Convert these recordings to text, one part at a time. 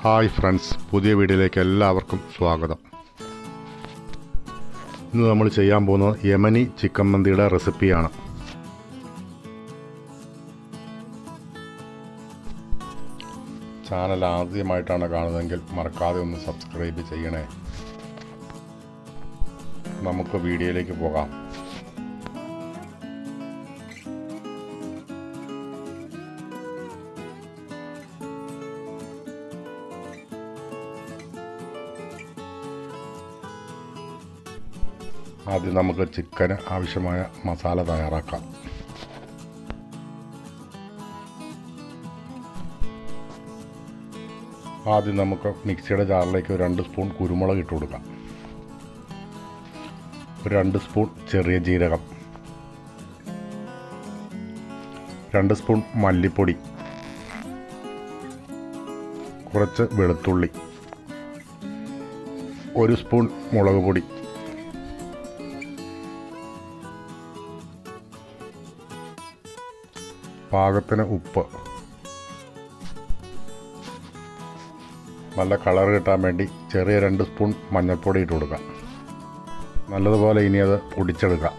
Hi friends, പുതിയ വീഡിയോയിലേക്ക് എല്ലാവർക്കും സ്വാഗതം. ഇന്ന് നമ്മൾ ചെയ്യാൻ പോകുന്നത് യമനി ചിക്കൻ മന്തിയുടെ റെസിപ്പിയാണ്. ചാനൽ ആദ്യമായിട്ടാണ് കാണുന്നതെങ്കിൽ മറക്കാതെ ഒന്ന് സബ്സ്ക്രൈബ് ചെയ്യണേ. നമുക്ക് വീഡിയോയിലേക്ക് പോകാം. ആദ്യം നമുക്ക് ചിക്കന് ആവശ്യമായ മസാല തയ്യാറാക്കാം. ആദ്യം നമുക്ക് മിക്സിയുടെ ജാറിലേക്ക് 2 സ്പൂൺ കുരുമുളക് ഇട്ട് കൊടുക്കാം. 2 സ്പൂൺ ചെറിയ ജീരകം, 2 സ്പൂൺ മല്ലിപ്പൊടി, കുറച്ച് വെളുത്തുള്ളി, 1 സ്പൂൺ മുളക് പൊടി, പാകത്തിന് ഉപ്പ്, നല്ല കളർ കിട്ടാൻ വേണ്ടി ചെറിയ 2 സ്പൂൺ മഞ്ഞൾപ്പൊടി ഇട്ട് കൊടുക്കാം. നല്ലതുപോലെ ഇനി അത് പൊടിച്ചെടുക്കാം.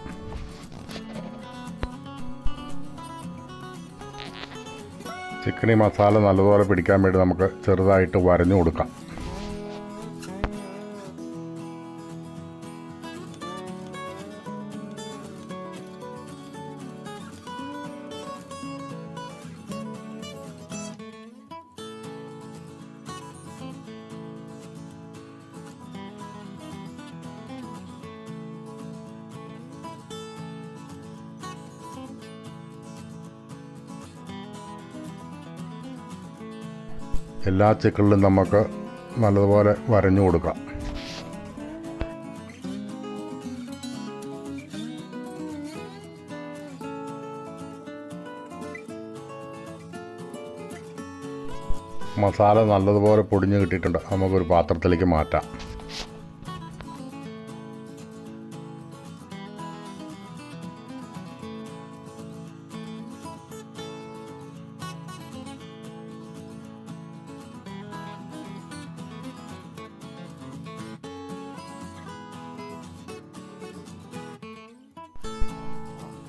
ചിക്കനി മസാല നല്ലതുപോലെ പിടിക്കാൻ വേണ്ടി നമുക്ക് ചെറുതായിട്ട് വരഞ്ഞു കൊടുക്കാം. എല്ലാ ചിക്കനിലും നമുക്ക് നല്ലതുപോലെ വരഞ്ഞു കൊടുക്കാം. മസാല നല്ലതുപോലെ പൊടിഞ്ഞ് കിട്ടിയിട്ടുണ്ട്. നമുക്കൊരു പാത്രത്തിലേക്ക് മാറ്റാം.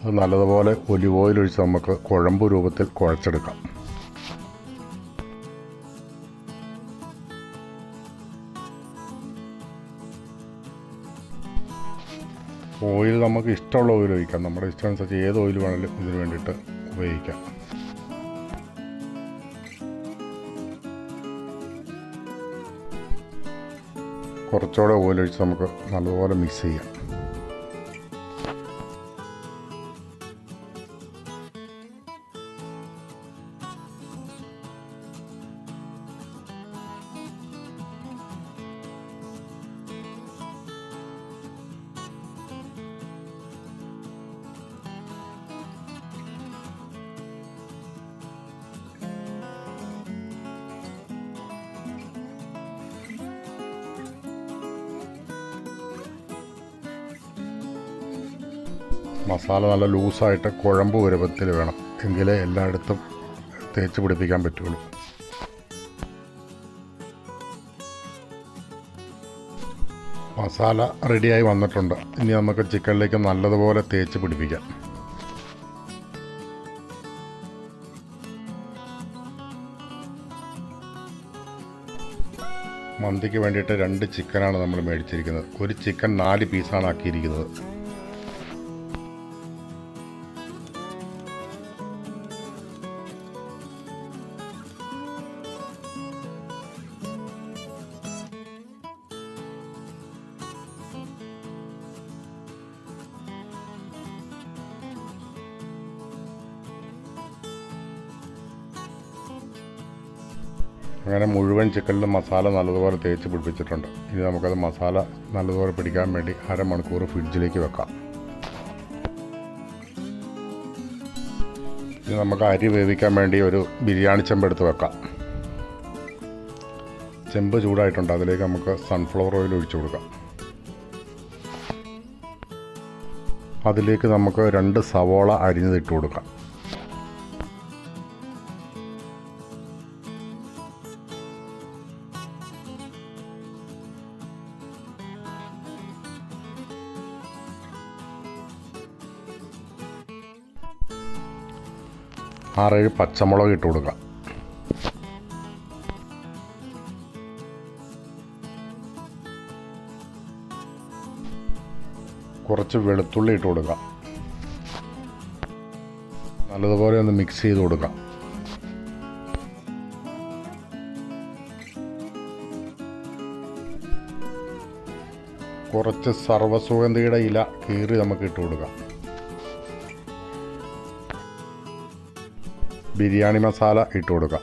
അത് നല്ലതുപോലെ ഒലിവ് ഓയിൽ ഒഴിച്ച് നമുക്ക് കുഴമ്പ് രൂപത്തിൽ കുഴച്ചെടുക്കാം. ഓയിൽ നമുക്ക് ഇഷ്ടമുള്ള ഓയിൽ ഒഴിക്കാം. നമ്മുടെ ഇഷ്ടമനുസരിച്ച് ഏത് ഓയിൽ വേണമെങ്കിലും ഇതിന് വേണ്ടിയിട്ട് ഉപയോഗിക്കാം. കുറച്ചുകൂടെ ഓയിൽ ഒഴിച്ച് നമുക്ക് നല്ലതുപോലെ മിക്സ് ചെയ്യാം. മസാല നല്ല ലൂസായിട്ട് കുഴമ്പ് പരുവത്തിൽ വേണം, എങ്കിലേ എല്ലായിടത്തും തേച്ച് പിടിപ്പിക്കാൻ പറ്റുള്ളൂ. മസാല റെഡിയായി വന്നിട്ടുണ്ട്. ഇനി നമുക്ക് ചിക്കനിലേക്ക് നല്ലതുപോലെ തേച്ച് പിടിപ്പിക്കാം. മന്തിക്ക് വേണ്ടിയിട്ട് 2 ചിക്കനാണ് നമ്മൾ മേടിച്ചിരിക്കുന്നത്. ഒരു ചിക്കൻ 4 പീസാണ് ആക്കിയിരിക്കുന്നത്. അങ്ങനെ മുഴുവൻ ചിക്കനിലും മസാല നല്ലതുപോലെ തേച്ച് പിടിപ്പിച്ചിട്ടുണ്ട്. ഇനി നമുക്കത് മസാല നല്ലതുപോലെ പിടിക്കാൻ വേണ്ടി 1/2 മണിക്കൂർ ഫ്രിഡ്ജിലേക്ക് വെക്കാം. ഇനി നമുക്ക് അരി വേവിക്കാൻ വേണ്ടി ഒരു ബിരിയാണി ചെമ്പ് എടുത്ത് വെക്കാം. ചെമ്പ് ചൂടായിട്ടുണ്ട്. അതിലേക്ക് നമുക്ക് സൺഫ്ലവർ ഓയിൽ ഒഴിച്ചു കൊടുക്കാം. അതിലേക്ക് നമുക്ക് 2 സവോള അരിഞ്ഞതിട്ട് കൊടുക്കാം. 6-7 പച്ചമുളക് ഇട്ട് കൊടുക്കാം. കുറച്ച് വെളുത്തുള്ളി ഇട്ട് കൊടുക്കാം. നല്ലതുപോലെ ഒന്ന് മിക്സ് ചെയ്ത് കൊടുക്കാം. കുറച്ച് സർവ്വസുഗന്ധിയുടെ ഇല കീറി നമുക്ക് ഇട്ട് കൊടുക്കാം. ബിരിയാണി മസാല ഇട്ട് കൊടുക്കാം.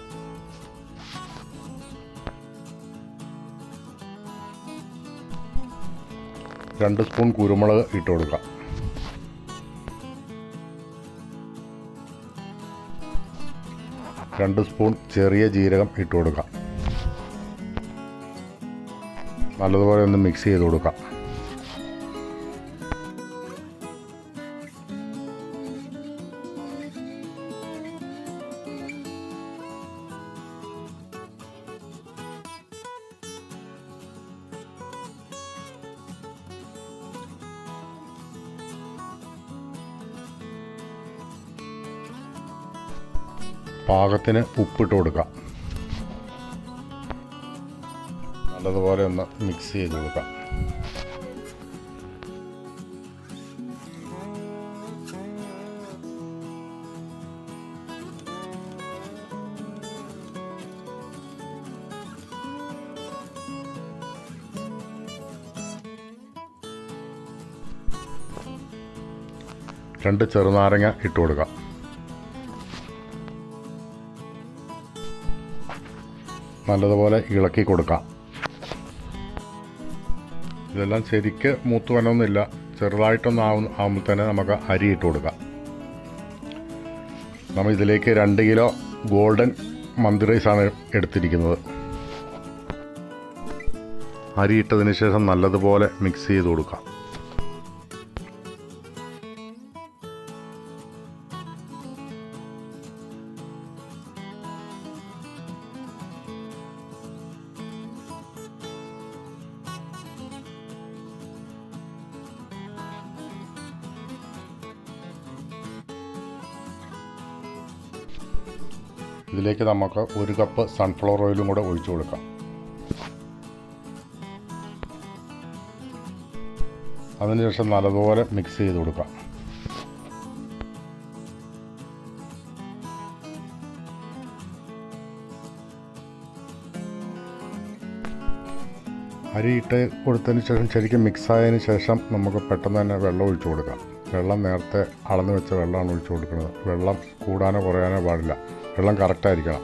രണ്ട് സ്പൂൺ കുരുമുളക് ഇട്ട് കൊടുക്കാം. രണ്ട് സ്പൂൺ ചെറിയ ജീരകം ഇട്ട് കൊടുക്കാം. നല്ലതുപോലെ ഒന്ന് മിക്സ് ചെയ്ത് കൊടുക്കാം. പാകത്തിന് ഉപ്പിട്ട് കൊടുക്കാം. നല്ലതുപോലെ ഒന്ന് മിക്സ് ചെയ്ത് കൊടുക്കാം. രണ്ട് ചെറുനാരങ്ങ ഇട്ട് കൊടുക്കാം. നല്ലതുപോലെ ഇളക്കി കൊടുക്കാം. ഇതെല്ലാം ശരിക്ക് മൂത്ത് വരണമെന്നില്ല, ചെറുതായിട്ടൊന്ന് ആവുമ്പോൾ തന്നെ നമുക്ക് അരി ഇട്ട് കൊടുക്കാം. നമ്മൾ ഇതിലേക്ക് 2 കിലോ ഗോൾഡൻ മന്തി റൈസാണ് എടുത്തിരിക്കുന്നത്. അരി ഇട്ടതിന് ശേഷം നല്ലതുപോലെ മിക്സ് ചെയ്ത് കൊടുക്കാം. ഇതിലേക്ക് നമുക്ക് 1 കപ്പ് സൺഫ്ലവർ ഓയിലും കൂടെ ഒഴിച്ചു കൊടുക്കാം. അതിനുശേഷം നല്ലതുപോലെ മിക്സ് ചെയ്ത് കൊടുക്കാം. അരി ഇട്ട് കൊടുത്തതിന് ശേഷം ശരിക്കും മിക്സായതിന് ശേഷം നമുക്ക് പെട്ടെന്ന് തന്നെ വെള്ളം ഒഴിച്ചു കൊടുക്കാം. വെള്ളം നേരത്തെ അളന്ന് വെച്ച വെള്ളമാണ് ഒഴിച്ചു കൊടുക്കുന്നത്. വെള്ളം കൂടാനോ കുറയാനോ പാടില്ല. വെള്ളം കറക്റ്റായിരിക്കണം.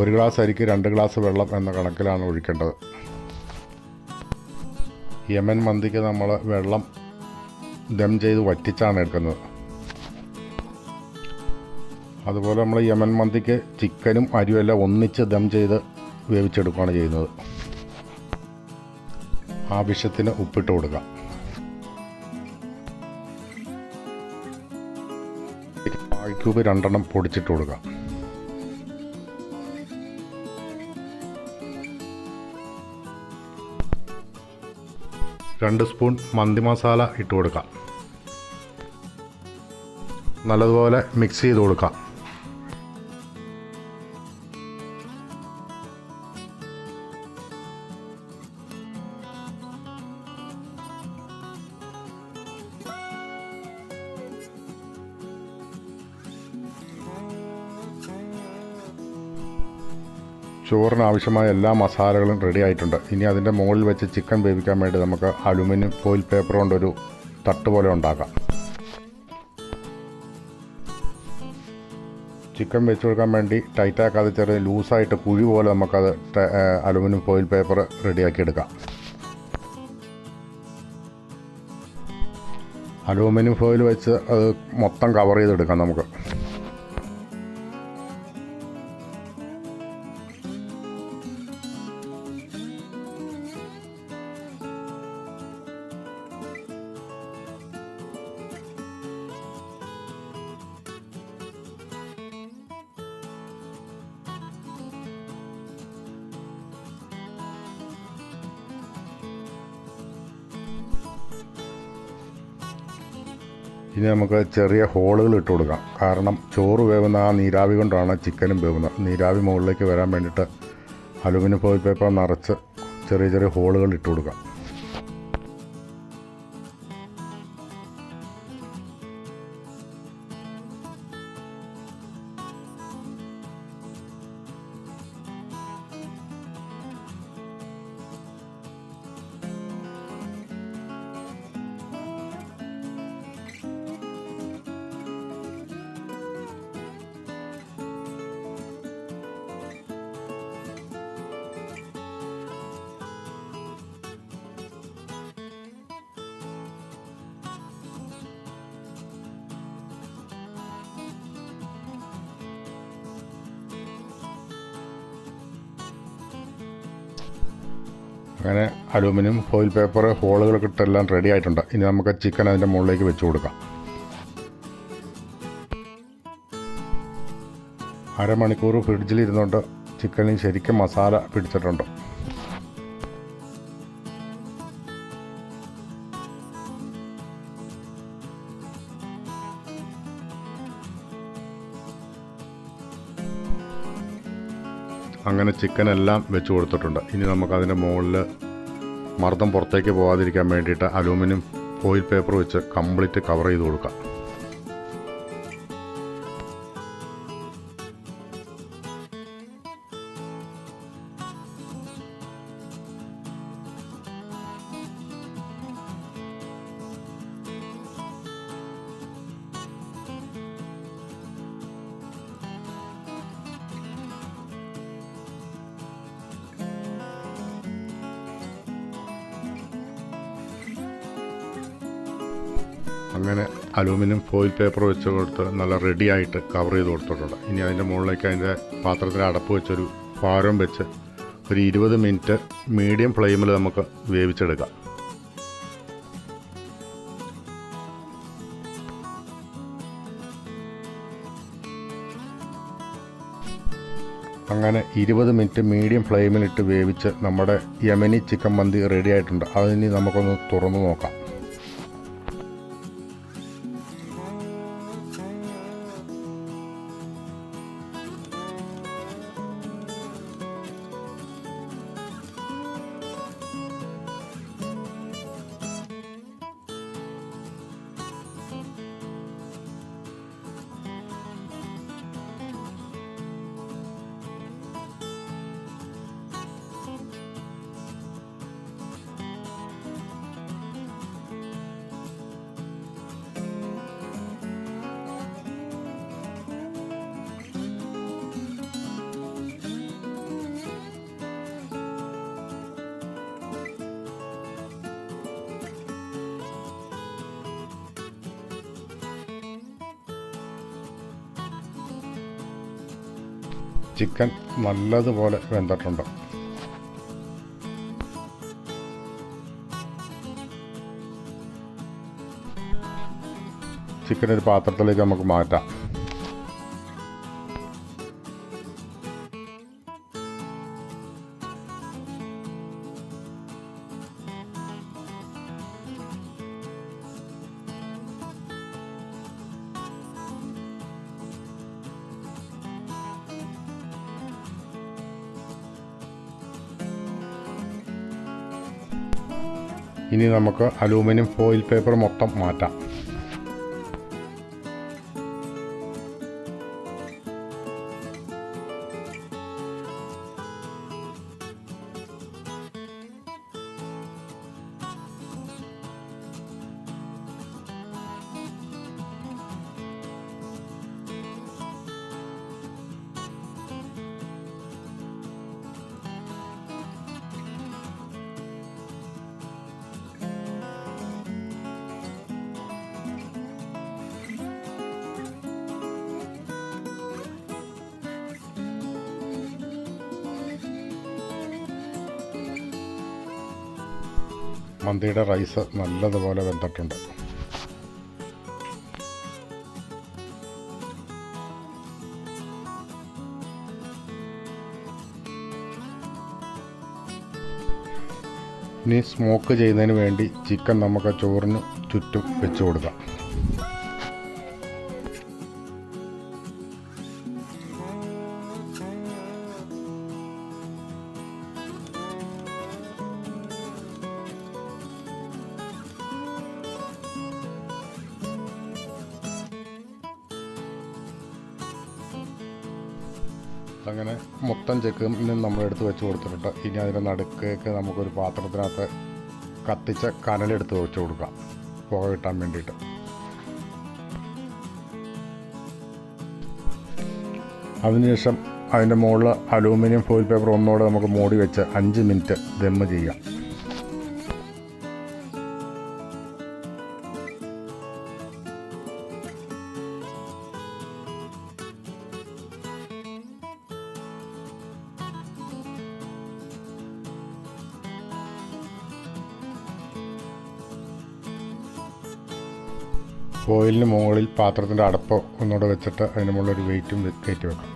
1 ഗ്ലാസ് അരിക്ക് 2 ഗ്ലാസ് വെള്ളം എന്ന കണക്കിലാണ് ഒഴിക്കേണ്ടത്. യമൻ മന്തിക്ക് നമ്മൾ വെള്ളം ദം ചെയ്ത് വറ്റിച്ചാണ് എടുക്കുന്നത്. അതുപോലെ നമ്മൾ യമൻ മന്തിക്ക് ചിക്കനും അരിയും എല്ലാം ഒന്നിച്ച് ദം ചെയ്ത് വേവിച്ചെടുക്കുകയാണ് ചെയ്യുന്നത്. ആവശ്യത്തിന് ഉപ്പിട്ട് കൊടുക്കാം. ക്യൂബ് 2 എണ്ണം പൊടിച്ചിട്ട് കൊടുക്കാം. രണ്ട് സ്പൂൺ മന്തി മസാല ഇട്ട് കൊടുക്കാം. നല്ലതുപോലെ മിക്സ് ചെയ്ത് കൊടുക്കാം. ചോറിന് ആവശ്യമായ എല്ലാ മസാലകളും റെഡി ആയിട്ടുണ്ട്. ഇനി അതിൻ്റെ മുകളിൽ വെച്ച് ചിക്കൻ വേവിക്കാൻ വേണ്ടി നമുക്ക് അലുമിനിയം ഫോയിൽ പേപ്പർ കൊണ്ടൊരു തട്ട് പോലെ ഉണ്ടാക്കാം. ചിക്കൻ വെച്ച് കൊടുക്കാൻ വേണ്ടി ടൈറ്റാക്കാതെ ചെറിയ ലൂസായിട്ട് കുഴി പോലെ നമുക്കത് അലുമിനിയം ഫോയിൽ പേപ്പർ റെഡിയാക്കി എടുക്കാം. അലുമിനിയം ഫോയിൽ വെച്ച് അത് മൊത്തം കവർ ചെയ്തെടുക്കാം നമുക്ക്. ഇനി നമുക്ക് ചെറിയ ഹോളുകൾ ഇട്ട് കൊടുക്കാം. കാരണം ചോറ് വേവുന്ന ആ നീരാവി കൊണ്ടാണ് ചിക്കനും വേവുന്നത്. നീരാവി മുകളിലേക്ക് വരാൻ വേണ്ടിയിട്ട് അലുമിനിയം ഫോയിൽ പേപ്പർ നിറച്ച് ചെറിയ ചെറിയ ഹോളുകൾ ഇട്ട് കൊടുക്കാം. അങ്ങനെ അലൂമിനിയം ഫോയിൽ പേപ്പർ ഹോളുകളൊക്കെ ഇട്ടെല്ലാം റെഡി ആയിട്ടുണ്ട്. ഇനി നമുക്ക് ചിക്കൻ അതിൻ്റെ മുകളിലേക്ക് വെച്ച് കൊടുക്കാം. അരമണിക്കൂർ ഫ്രിഡ്ജിലിരുന്നുകൊണ്ട് ചിക്കനിൽ ശരിക്കും മസാല പിടിച്ചിട്ടുണ്ട്. അങ്ങനെ ചിക്കൻ എല്ലാം വെച്ച് കൊടുത്തിട്ടുണ്ട്. ഇനി നമുക്കതിൻ്റെ മുകളിൽ മർദ്ദം പുറത്തേക്ക് പോകാതിരിക്കാൻ വേണ്ടിയിട്ട് അലൂമിനിയം ഫോയിൽ പേപ്പർ വെച്ച് കംപ്ലീറ്റ് കവർ ചെയ്ത് കൊടുക്കാം. അങ്ങനെ അലൂമിനിയം ഫോയിൽ പേപ്പർ വെച്ച് കൊടുത്ത് നല്ല റെഡിയായിട്ട് കവർ ചെയ്ത് കൊടുത്തിട്ടുണ്ട്. ഇനി അതിൻ്റെ മുകളിലേക്ക് അതിൻ്റെ പാത്രത്തിൽ അടപ്പ് വെച്ചൊരു പാരം വെച്ച് ഒരു 20 മിനിറ്റ് മീഡിയം ഫ്ലെയിമിൽ നമുക്ക് വേവിച്ചെടുക്കാം. അങ്ങനെ 20 മിനിറ്റ് മീഡിയം ഫ്ലെയിമിലിട്ട് വേവിച്ച് നമ്മുടെ യമനി ചിക്കൻ മന്തി റെഡി ആയിട്ടുണ്ട്. അതിനി നമുക്കൊന്ന് തുറന്നു നോക്കാം. ചിക്കൻ നല്ലതുപോലെ വെന്തിട്ടുണ്ട്. ചിക്കൻ ഒരു പാത്രത്തിലേക്ക് നമുക്ക് മാറ്റാം. ഇനി നമുക്ക് അലൂമിനിയം ഫോയിൽ പേപ്പർ മൊത്തം മാറ്റാം. മന്തിയുടെ റൈസ് നല്ലതുപോലെ വെന്തിട്ടുണ്ട്. ഇനി സ്മോക്ക് ചെയ്യുന്നതിന് വേണ്ടി ചിക്കൻ നമുക്ക് ചോറിന് ചുറ്റും വെച്ച് കൊടുക്കാം. അങ്ങനെ മൊത്തം ചിക്കനും നമ്മൾ എടുത്ത് വെച്ച് കൊടുത്തിട്ടുണ്ട്. ഇനി അതിൻ്റെ നടുക്കേക്ക് നമുക്കൊരു പാത്രത്തിനകത്ത് കത്തിച്ച കനലെടുത്ത് വെച്ച് കൊടുക്കാം, പുക കിട്ടാൻ വേണ്ടിയിട്ട്. അതിനുശേഷം അതിൻ്റെ മുകളിൽ അലൂമിനിയം ഫോയിൽ പേപ്പർ ഒന്നുകൂടെ നമുക്ക് മൂടി വെച്ച് 5 മിനിറ്റ് ദമ്മ് ചെയ്യാം. ഫോയിലിന് മുകളിൽ പാത്രത്തിൻ്റെ അടപ്പ് ഒന്നുകൂടെ വെച്ചിട്ട് അതിന് മുകളിലൊരു വെയിറ്റും കയറ്റി വെക്കാം.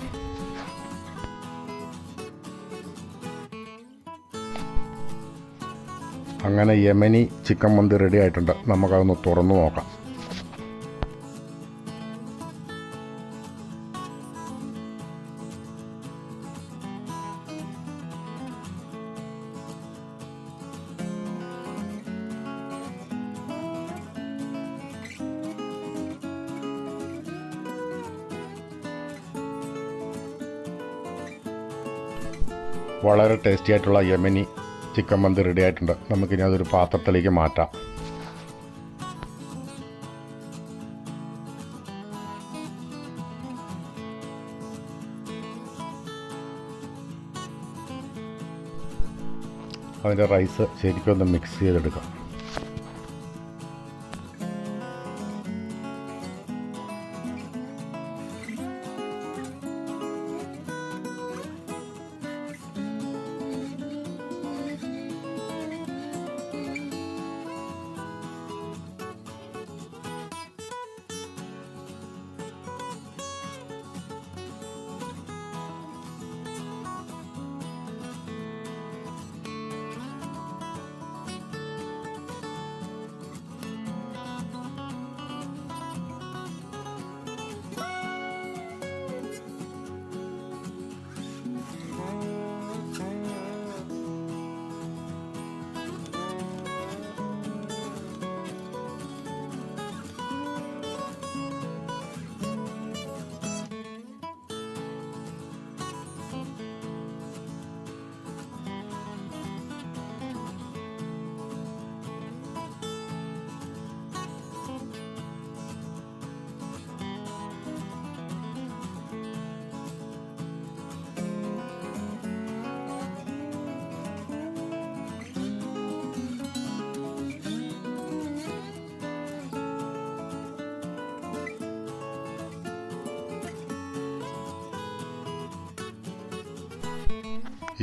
അങ്ങനെ യമനി ചിക്കൻ മന്തി റെഡി ആയിട്ടുണ്ട്. നമുക്കതൊന്ന് തുറന്നു നോക്കാം. വളരെ ടേസ്റ്റി ആയിട്ടുള്ള യമനി ചിക്കൻ മന്തി റെഡി ആയിട്ടുണ്ട്. നമുക്കിനി അതൊരു പാത്രത്തിലേക്ക് മാറ്റാം. അതിൻ്റെ റൈസ് ശരിക്കും ഒന്ന് മിക്സ് ചെയ്തെടുക്കാം.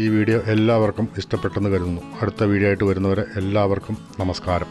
ഈ വീഡിയോ എല്ലാവർക്കും ഇഷ്ടപ്പെട്ടെന്ന് കരുതുന്നു. അടുത്ത വീഡിയോ ആയിട്ട് വരുന്നവരെ എല്ലാവർക്കും നമസ്കാരം.